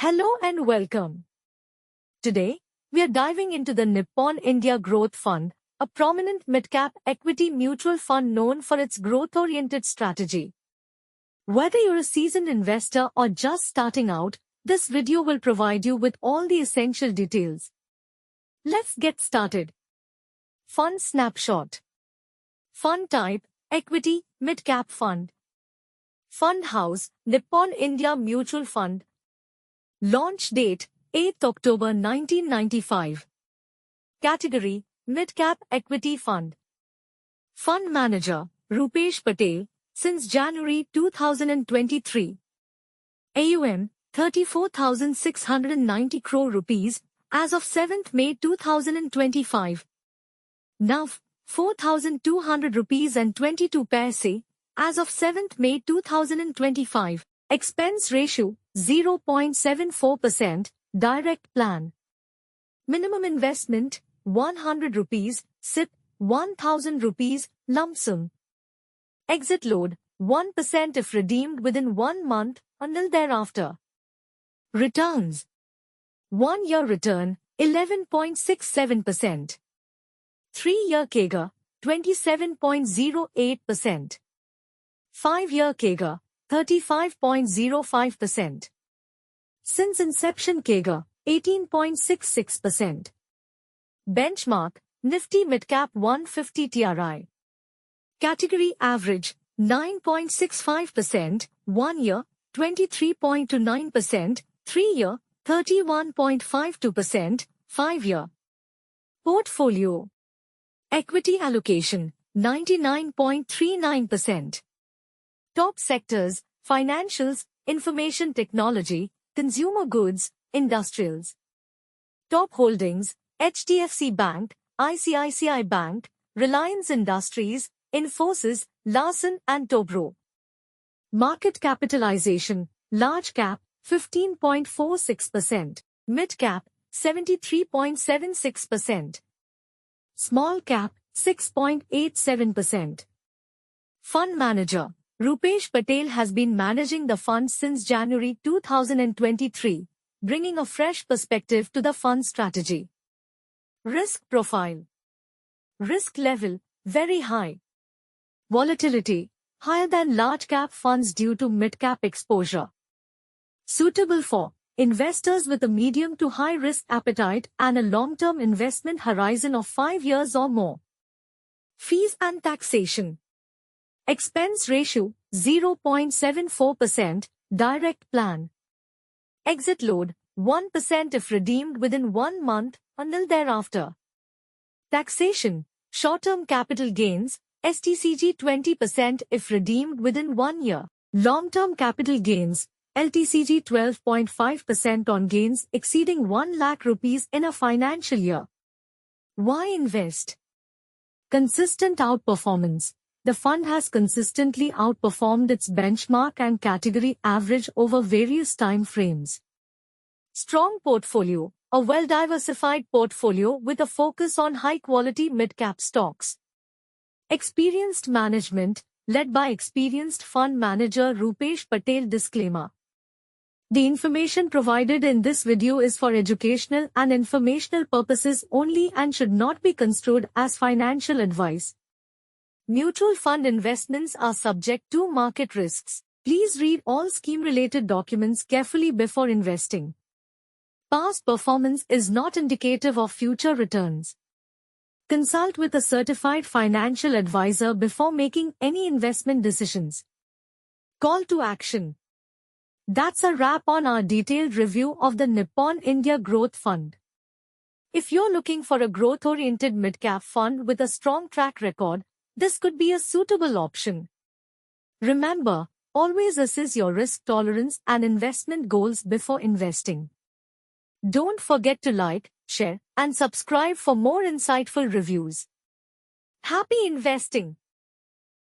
Hello and welcome. Today, we are diving into the Nippon India Growth Fund, a prominent mid-cap equity mutual fund known for its growth-oriented strategy. Whether you're a seasoned investor or just starting out, this video will provide you with all the essential details. Let's get started. Fund Snapshot. Fund type, equity, mid-cap fund. Fund house, Nippon India Mutual Fund. Launch date, 8th October 1995. Category, mid-cap equity fund. Fund manager, Rupesh Patel, since January 2023. AUM, 34,690 crore rupees, as of 7th May 2025. NAV, 4,200 rupees and 22 paise, as of 7th May 2025. Expense ratio, 0.74%, direct plan. Minimum investment, 100 rupees, SIP, 1,000 rupees, lump sum. Exit load, 1% if redeemed within 1 month, or nil thereafter. Returns. 1-year return, 11.67%. 3-year CAGR, 27.08%. 5-year CAGR, 35.05%. Since inception CAGR, 18.66%. Benchmark, Nifty Midcap 150 TRI. Category average, 9.65%, 1 year, 23.29%, 3 year, 31.52%, 5 year. Portfolio. Equity allocation, 99.39%. Top sectors, financials, information technology, consumer goods, industrials. Top holdings, HDFC Bank, ICICI Bank, Reliance Industries, Infosys, Larsen & Toubro. Market capitalization, large cap, 15.46%, mid cap, 73.76%, small cap, 6.87%. Fund manager, Rupesh Patel has been managing the fund since January 2023, bringing a fresh perspective to the fund strategy. Risk profile. Risk level, very high. Volatility, higher than large-cap funds due to mid-cap exposure. Suitable for investors with a medium to high risk appetite and a long-term investment horizon of 5 years or more. Fees and taxation. Expense ratio, 0.74%, direct plan. Exit load, 1% if redeemed within 1 month, or nil thereafter. Taxation, short-term capital gains, STCG 20% if redeemed within 1 year. Long-term capital gains, LTCG 12.5% on gains exceeding 1 lakh rupees in a financial year. Why invest? Consistent outperformance. The fund has consistently outperformed its benchmark and category average over various time frames. Strong portfolio, a well-diversified portfolio with a focus on high-quality mid-cap stocks. Experienced management, led by experienced fund manager Rupesh Patel. Disclaimer. The information provided in this video is for educational and informational purposes only and should not be construed as financial advice. Mutual fund investments are subject to market risks. Please read all scheme-related documents carefully before investing. Past performance is not indicative of future returns. Consult with a certified financial advisor before making any investment decisions. Call to action. That's a wrap on our detailed review of the Nippon India Growth Fund. If you're looking for a growth-oriented mid-cap fund with a strong track record, this could be a suitable option. Remember, always assess your risk tolerance and investment goals before investing. Don't forget to like, share, and subscribe for more insightful reviews. Happy investing!